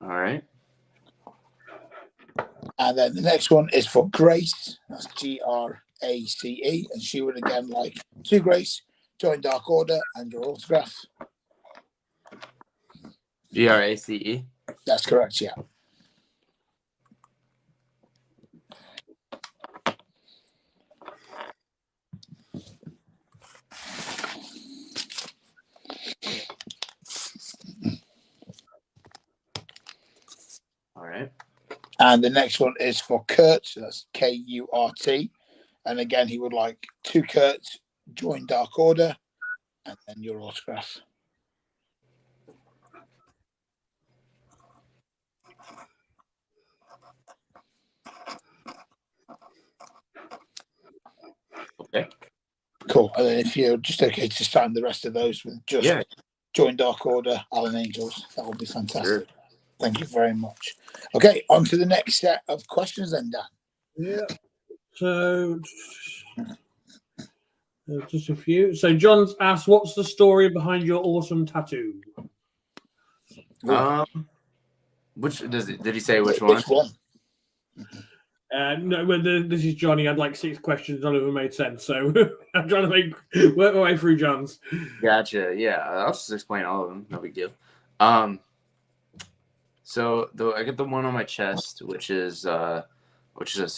S2: All right.
S1: And then the next one is for Grace. That's Grace. And she would again like to Grace, join Dark Order, and your autograph.
S2: Grace.
S1: That's correct, yeah.
S2: All right.
S1: And the next one is for Kurt. So that's Kurt. And again, he would like to Kurt, join Dark Order, and then your autograph.
S2: Okay.
S1: Cool. And then if you're just okay to sign the rest of those with just join Dark Order, Alan Angels, that would be fantastic. Sure. Thank you very much. Okay, on to the next set of questions then, Dan.
S3: Yeah. So, just a few. So, John's asked, what's the story behind your awesome tattoo?
S2: Did he say which one?
S1: Which one?
S3: No, this is Johnny. I had like 6 questions. None of them made sense. So, I'm trying to work my way through John's.
S2: Gotcha. Yeah, I'll just explain all of them. No big deal. So I get the one on my chest, which is I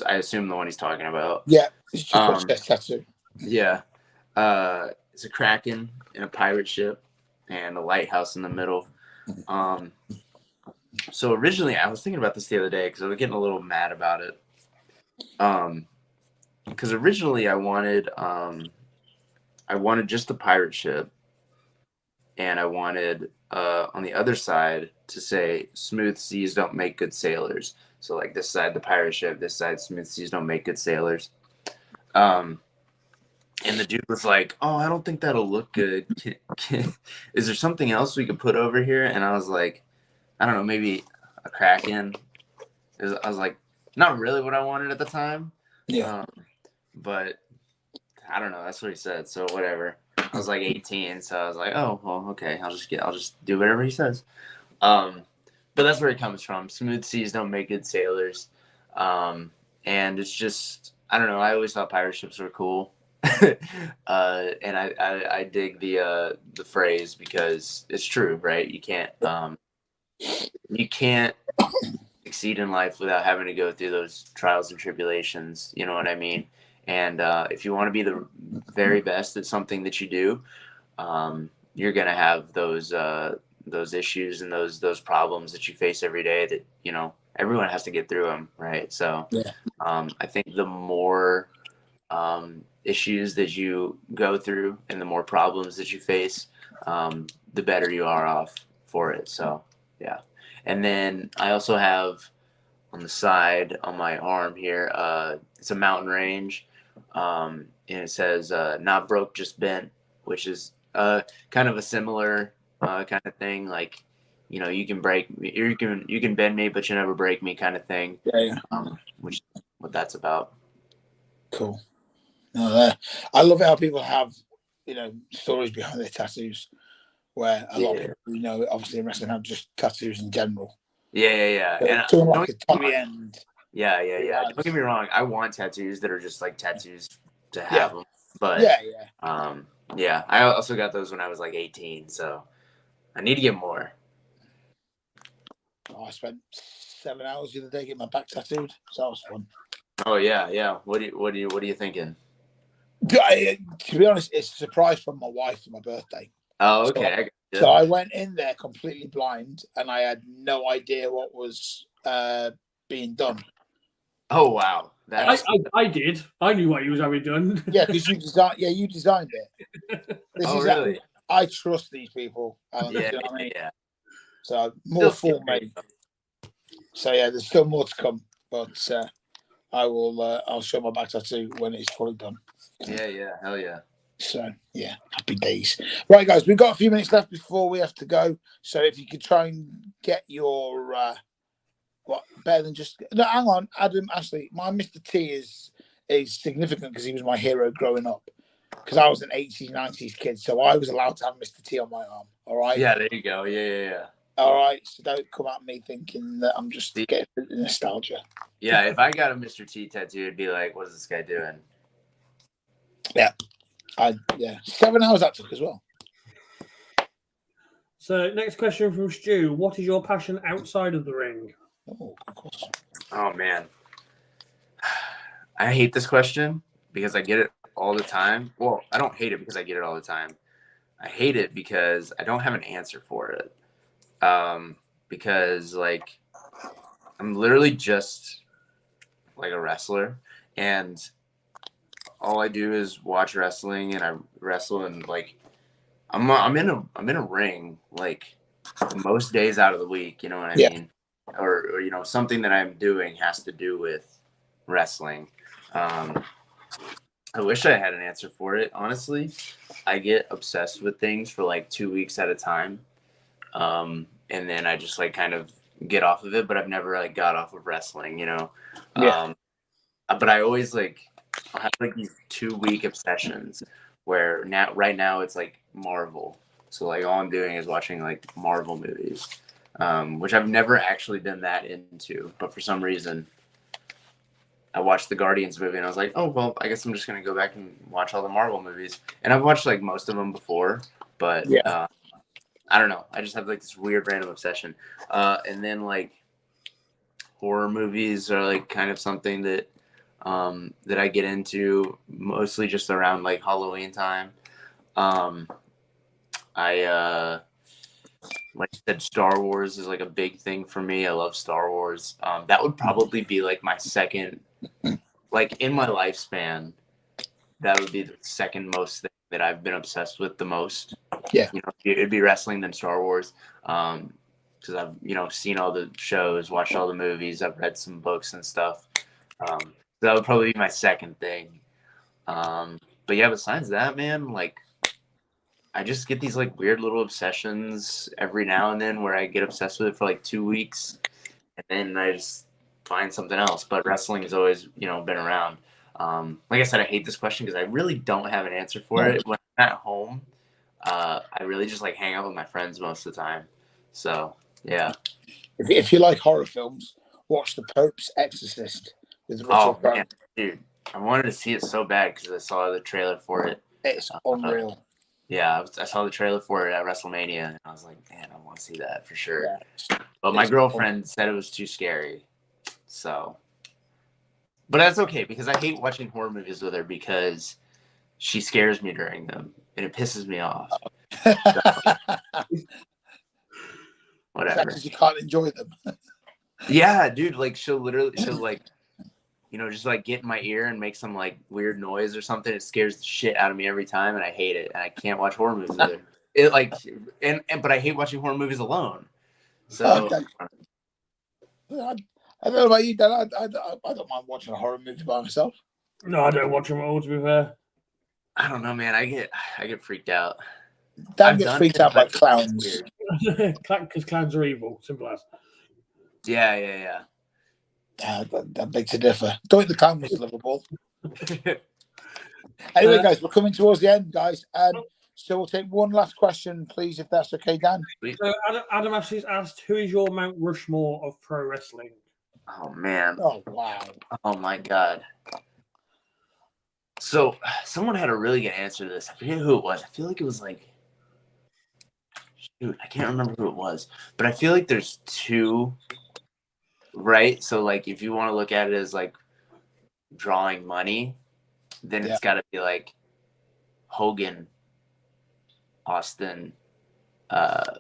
S2: assume the one he's talking about.
S1: Yeah, it's just a chest tattoo.
S2: Yeah. It's a kraken in a pirate ship and a lighthouse in the middle. So originally I was thinking about this the other day because I was getting a little mad about it. Because originally I wanted just the pirate ship, and I wanted on the other side to say smooth seas don't make good sailors. So like this side the pirate ship, this side smooth seas don't make good sailors. And the dude was like, "Oh, I don't think that'll look good. Is there something else we could put over here?" And I was like, "I don't know, maybe a kraken." I was like, not really what I wanted at the time.
S1: Yeah.
S2: But I don't know. That's what he said. So whatever. I was like 18, so I was like, "Oh, well, okay. I'll just do whatever he says." But that's where it comes from. Smooth seas don't make good sailors. And it's just, I don't know. I always thought pirate ships were cool. And I dig the phrase because it's true, right? You can't succeed in life without having to go through those trials and tribulations. You know what I mean? And if you want to be the very best at something that you do, you're gonna have those issues and those problems that you face every day. That everyone has to get through them, right? So
S1: Yeah.
S2: I think the more issues that you go through and the more problems that you face, the better you are off for it. So yeah. And then I also have on the side on my arm here, it's a mountain range, and it says not broke, just bent, which is kind of a similar kind of thing. Like, you can break me, you can bend me, but you never break me, kind of thing.
S1: Yeah.
S2: Which is what that's about.
S1: Cool. No, I love how people have, stories behind their tattoos, where a lot of people, obviously in wrestling have just tattoos in general.
S2: Yeah.
S1: And someone like a Tommy End.
S2: Yeah. Don't get me wrong. I want tattoos that are just like tattoos to have them. But yeah. I also got those when I was like 18, so I need to get more.
S1: I spent 7 hours the other day getting my back tattooed, so that was fun.
S2: Oh yeah. What are you thinking?
S1: To be honest, it's a surprise from my wife for my birthday.
S2: Oh, okay.
S1: So I went in there completely blind, and I had no idea what was being done.
S2: Oh wow!
S3: I did. I knew what he was having done.
S1: Yeah, because you designed it.
S2: Really?
S1: I trust these people. Alan,
S2: yeah,
S1: you know what I mean?
S2: Yeah.
S1: So more for me. So yeah, there's still more to come, but I will. I'll show my back tattoo when it's fully done.
S2: Yeah, hell yeah.
S1: So yeah, happy days. Right, guys, we've got a few minutes left before we have to go. So if you could try and get your better than just no, hang on, Adam, Ashley, my Mr. T is significant because he was my hero growing up. Because I was an 80s, 90s kid, so I was allowed to have Mr. T on my arm. All right.
S2: Yeah, there you go. Yeah.
S1: All right, so don't come at me thinking that I'm just getting nostalgia.
S2: Yeah, if I got a Mr. T tattoo, it'd be like, what is this guy doing?
S1: Yeah. 7 hours that took as well.
S3: So, next question from Stu. What is your passion outside of the ring?
S1: Oh, good question.
S2: Oh, man. I hate this question because I get it all the time. Well, I don't hate it because I get it all the time. I hate it because I don't have an answer for it. Because, like, I'm literally just, like, a wrestler. And all I do is watch wrestling, and I wrestle, and like I'm in a ring like most days out of the week, you know what I mean? Or something that I'm doing has to do with wrestling. I wish I had an answer for it. Honestly, I get obsessed with things for like 2 weeks at a time, and then I just like kind of get off of it. But I've never like got off of wrestling, But I always I'll have like these 2 week obsessions where right now it's like Marvel. So like all I'm doing is watching like Marvel movies, which I've never actually been that into. But for some reason, I watched the Guardians movie and I was like, oh, well, I guess I'm just going to go back and watch all the Marvel movies. And I've watched like most of them before, but I don't know. I just have like this weird random obsession. And then like horror movies are like kind of something that that I get into mostly just around like Halloween time. I like I said, Star Wars is like a big thing for me. I love Star Wars. That would probably be like my second, like in my lifespan, that would be the second most thing that I've been obsessed with the most.
S1: Yeah.
S2: You know, it'd be wrestling then Star Wars. Because I've, you know, seen all the shows, watched all the movies, I've read some books and stuff. So that would probably be my second thing. But yeah, besides that, man, like I just get these like weird little obsessions every now and then where I get obsessed with it for like 2 weeks and then I just find something else. But wrestling has always, you know, been around. Like I said, I hate this question because I really don't have an answer for it. When I'm at home, I really just like hang out with my friends most of the time. So yeah.
S1: If you like horror films, watch The Pope's Exorcist with Russell Crowe.
S2: Man, dude, I wanted to see it so bad because I saw the trailer for it.
S1: It's unreal.
S2: Yeah, I saw the trailer for it at WrestleMania, and I was like, man, I want to see that for sure.
S1: Yeah.
S2: But my girlfriend said it was too scary. So, but that's okay because I hate watching horror movies with her because she scares me during them, and it pisses me off. So, whatever.
S1: Because you can't enjoy them.
S2: Yeah, dude, like she'll like, you know, just like get in my ear and make some like weird noise or something. It scares the shit out of me every time, and I hate it. And I can't watch horror movies with her. It like, but I hate watching horror movies alone. So
S1: I don't know about you, Dan. I don't mind watching a horror movie by myself.
S3: No, I don't watch them at all, to be fair.
S2: I don't know, man. I get freaked out.
S1: Dan gets freaked out by clowns.
S3: Because clowns are evil. Simple as.
S2: Yeah.
S1: That makes a differ. Don't think the clown was Liverpool. Anyway, guys, we're coming towards the end, guys. So we'll take one last question, please, if that's okay, Dan.
S3: So Adam asked, who is your Mount Rushmore of pro wrestling?
S2: Oh, man.
S1: Oh, wow.
S2: Oh, my God. So someone had a really good answer to this. I forget who it was. I feel like it was like, shoot, I can't remember who it was. But I feel like there's two, right? So, like, if you want to look at it as, like, drawing money, then it's got to be, like, Hogan, Austin, I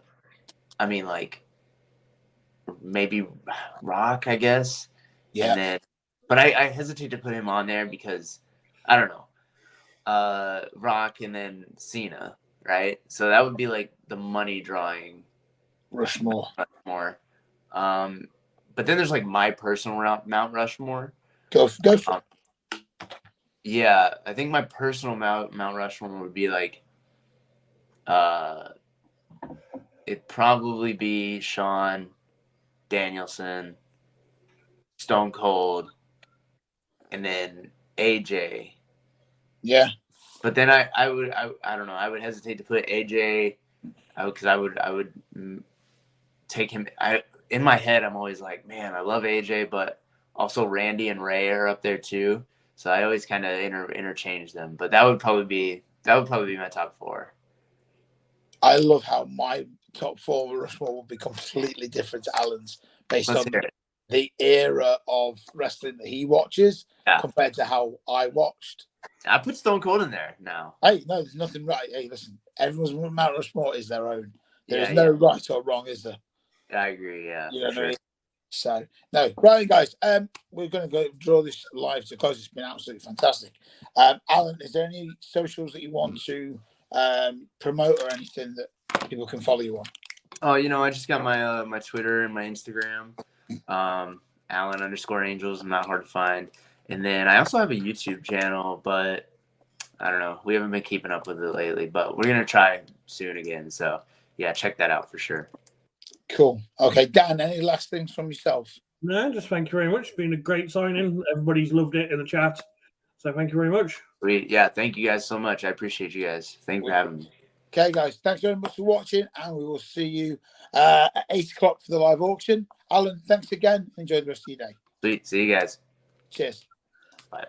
S2: mean, like, maybe Rock, I guess.
S1: Yeah.
S2: And then, but I hesitate to put him on there because, I don't know, Rock and then Cena, right? So that would be, like, the money drawing
S1: Rushmore.
S2: But then there's, like, my personal Mount Rushmore.
S1: Go for it.
S2: Yeah, I think my personal Mount Rushmore would be, like, it'd probably be Shawn, Danielson, Stone Cold, and then AJ.
S1: Yeah.
S2: But then I don't know. I would hesitate to put AJ because I would take him. In my head, I'm always like, man, I love AJ, but also Randy and Ray are up there too. So I always kind of interchange them. But that would probably be my top four.
S1: I love how my top four Rushmore will be completely different to Alan's based on the era of wrestling that he watches compared to how I watched.
S2: I put Stone Cold in there now.
S1: Hey, no, there's nothing right. Hey, listen, everyone's Mount Rushmore is their own. There is no right or wrong, is there?
S2: I agree, yeah.
S1: You know what I mean? So, no. Right, guys, we're going to go draw this live to close. It's been absolutely fantastic. Alan, is there any socials that you want to promote or anything that people can follow you on?
S2: Oh, you know, I just got my my Twitter and my Instagram, Alan_Angels. I'm not hard to find. And then I also have a YouTube channel, but I don't know. We haven't been keeping up with it lately, but we're going to try soon again. So, yeah, check that out for sure.
S1: Cool. Okay, Dan, any last things from yourself?
S3: No, just thank you very much. It's been a great signing. Everybody's loved it in the chat. So thank you very much.
S2: Sweet. Yeah, thank you guys so much. I appreciate you guys. Thank you for having me.
S1: Okay, guys, thanks very much for watching, and we will see you at 8 o'clock for the live auction. Alan, thanks again. Enjoy the rest of your day.
S2: Sweet. See you guys.
S1: Cheers.
S2: Bye.